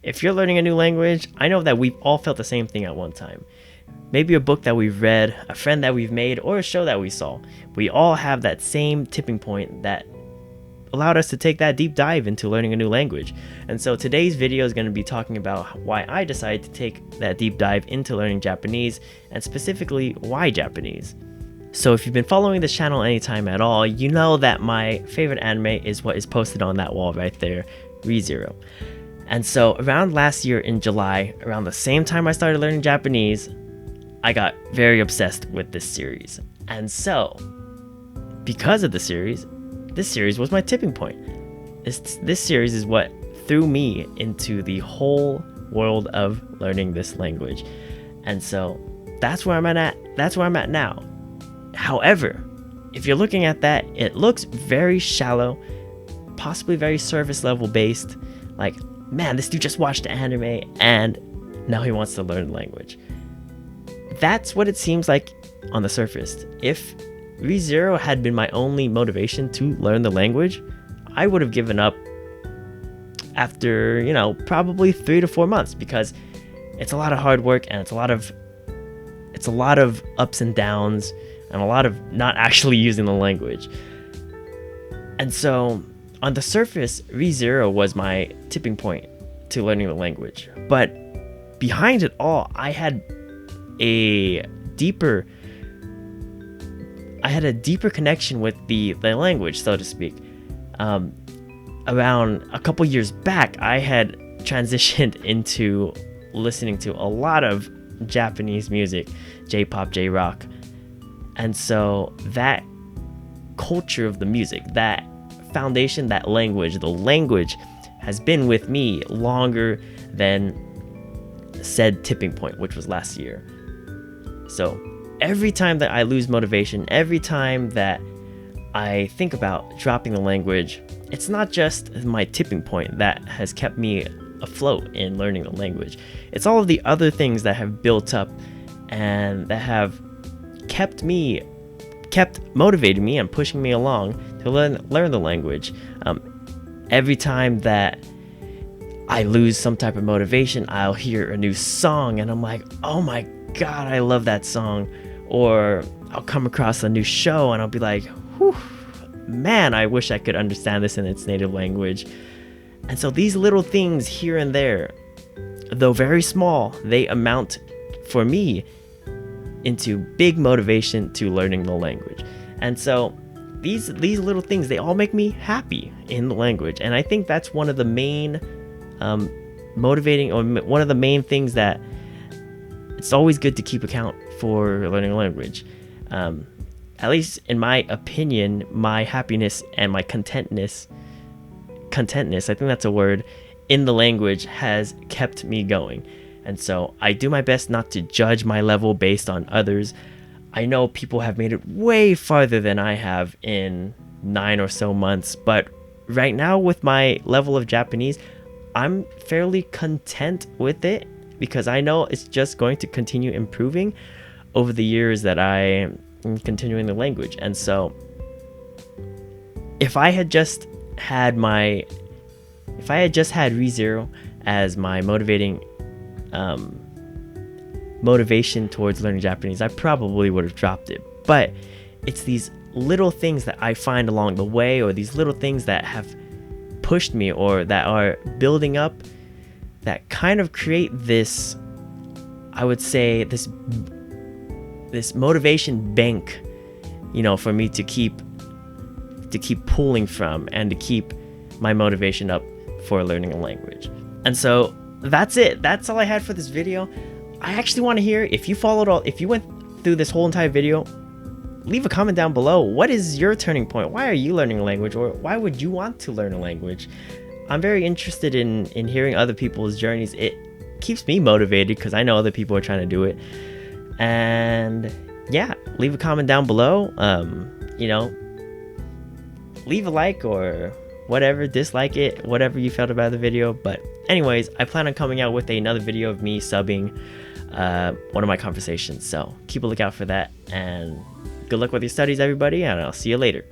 if you're learning a new language, I know that we've all felt the same thing at one time. Maybe a book that we've read, a friend that we've made, or a show that we saw. We all have that same tipping point that allowed us to take that deep dive into learning a new language. And so today's video is going to be talking about why I decided to take that deep dive into learning Japanese, and specifically why Japanese. So if you've been following this channel anytime at all, you know that my favorite anime is what is posted on that wall right there, ReZero. And so around last year in July, around the same time I started learning Japanese, I got very obsessed with this series. And so, because of the series, this series was my tipping point. This series is what threw me into the whole world of learning this language. And so that's where I'm at. That's where I'm at now. However, if you're looking at that, it looks very shallow, possibly very surface level based. Like, man, this dude just watched the anime and now he wants to learn the language. That's what it seems like on the surface. If ReZero had been my only motivation to learn the language, I would have given up after, probably 3 to 4 months, because it's a lot of hard work and it's a lot of ups and downs and a lot of not actually using the language. And so on the surface, ReZero was my tipping point to learning the language. But behind it all, I had a deeper connection with the language, so to speak. Around a couple years back, I had transitioned into listening to a lot of Japanese music, J-pop, J-rock. And so that culture of the music, that foundation, that language, the language has been with me longer than said tipping point, which was last year. So every time that I lose motivation, every time that I think about dropping the language, it's not just my tipping point that has kept me afloat in learning the language. It's all of the other things that have built up and that have kept motivating me and pushing me along to learn the language. Every time that I lose some type of motivation, I'll hear a new song and I'm like, oh my God, I love that song. Or I'll come across a new show and I'll be like, whew, man, I wish I could understand this in its native language. And so these little things here and there, though very small, they amount for me into big motivation to learning the language. And so these little things, they all make me happy in the language. And I think that's one of the main motivating, or one of the main things that it's always good to keep account for learning a language. At least in my opinion, my happiness and my contentness, I think that's a word, in the language has kept me going. And so I do my best not to judge my level based on others. I know people have made it way farther than I have in 9 or so months, but right now with my level of Japanese, I'm fairly content with it, because I know it's just going to continue improving over the years that I am continuing the language. And so if I had just had ReZero as my motivation towards learning Japanese, I probably would have dropped it. But it's these little things that I find along the way, or these little things that have pushed me or that are building up, that kind of create this, I would say, this motivation bank, for me to keep pulling from and to keep my motivation up for learning a language. And so that's it. That's all I had for this video. I actually want to hear, if you went through this whole entire video, leave a comment down below. What is your turning point? Why are you learning a language, or why would you want to learn a language? I'm very interested in hearing other people's journeys. It keeps me motivated because I know other people are trying to do it. And yeah, leave a comment down below. Leave a like or whatever, dislike it, whatever you felt about the video. But anyways, I plan on coming out with another video of me subbing one of my conversations. So keep a lookout for that, and good luck with your studies, everybody, and I'll see you later.